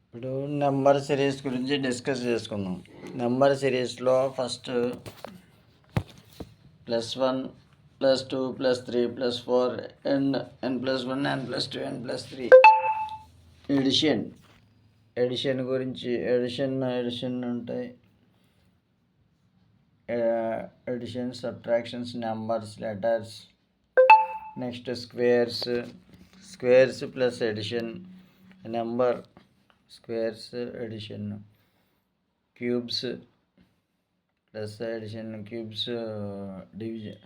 ఇప్పుడు number series గురించి discuss చేసుకుందాం. నెంబర్ సిరీస్లో first +1 +2 +3 +4 n+1 n+2 n+3 addition గురించి ఎడిషన్ ఉంటాయి. Addition, subtractions, numbers, letters. Next squares plus addition, number squares addition, cubes plus addition, cubes division,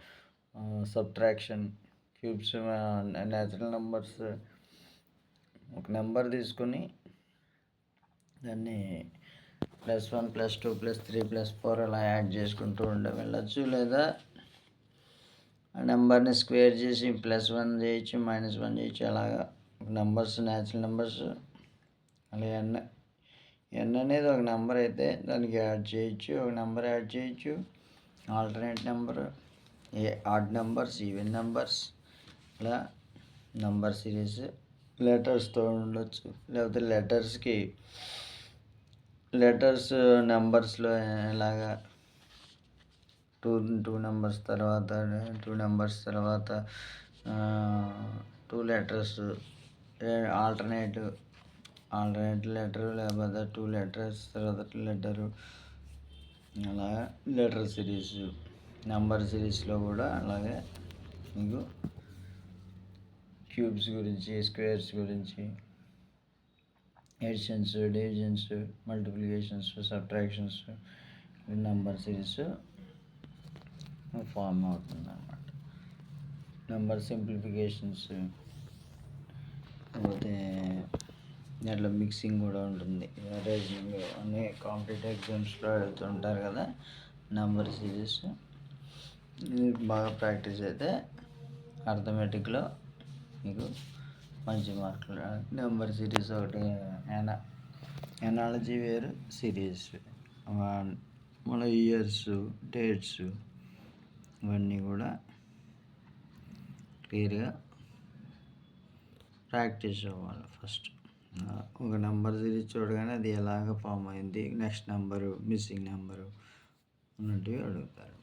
subtraction, cubes, natural numbers. ఒక number తీసుకుని దాన్ని +1 +2 +3 +4 అలా add చేసుకుంటూ వెళ్ళచ్చు. లేదా ఆ నెంబర్ని స్క్వేర్ చేసి +1 చేయొచ్చు, -1 చేయొచ్చు. అలాగా నెంబర్స్, న్యాచురల్ నెంబర్స్. అలాగే ఎన్ అనేది ఒక నెంబర్ అయితే దానికి యాడ్ చేయొచ్చు, ఒక నెంబర్ యాడ్ చేయొచ్చు. Alternate number, odd numbers, even numbers. ఇలా నెంబర్ సిరీస్ లెటర్స్తో ఉండొచ్చు. లేకపోతే లెటర్స్ నెంబర్స్లో ఎలాగా టూ నెంబర్స్ తర్వాత 2 లెటర్స్, ఆల్టర్నేట్ లెటరు, లేకపోతే 2 లెటర్స్ తర్వాత లెటరు. అలాగా లెటర్ సిరీస్. నెంబర్ సిరీస్లో కూడా అలాగే మీకు క్యూబ్స్ గురించి, స్క్వేర్స్ గురించి, additions, divisions, multiplications, subtractions, number series form అవుతుంది అన్నమాట. నెంబర్ సింప్లిఫికేషన్స్, లేకపోతే దాంట్లో మిక్సింగ్ కూడా ఉంటుంది. రీజనింగ్ అన్నీ కాంపిటేటివ్ ఎగ్జామ్స్లో వెళ్తుంటారు కదా నెంబర్ సిరీస్. ఇది బాగా ప్రాక్టీస్ అయితే అర్థమెటిక్లో మీకు మంచి మార్కులు. నెంబర్ సిరీస్ ఒకటి, ఎనాలజీ వేరు, సిరీస్. మన ఇయర్స్, డేట్స్ ఇవన్నీ కూడా క్లియర్గా ప్రాక్టీస్ అవ్వాలి. ఫస్ట్ ఒక నెంబర్ సిరీస్ చూడగానే అది ఎలాగ ఫామ్ అయింది, నెక్స్ట్ నెంబరు, మిస్సింగ్ నెంబరు అన్నట్టుగా అడుగుతారు.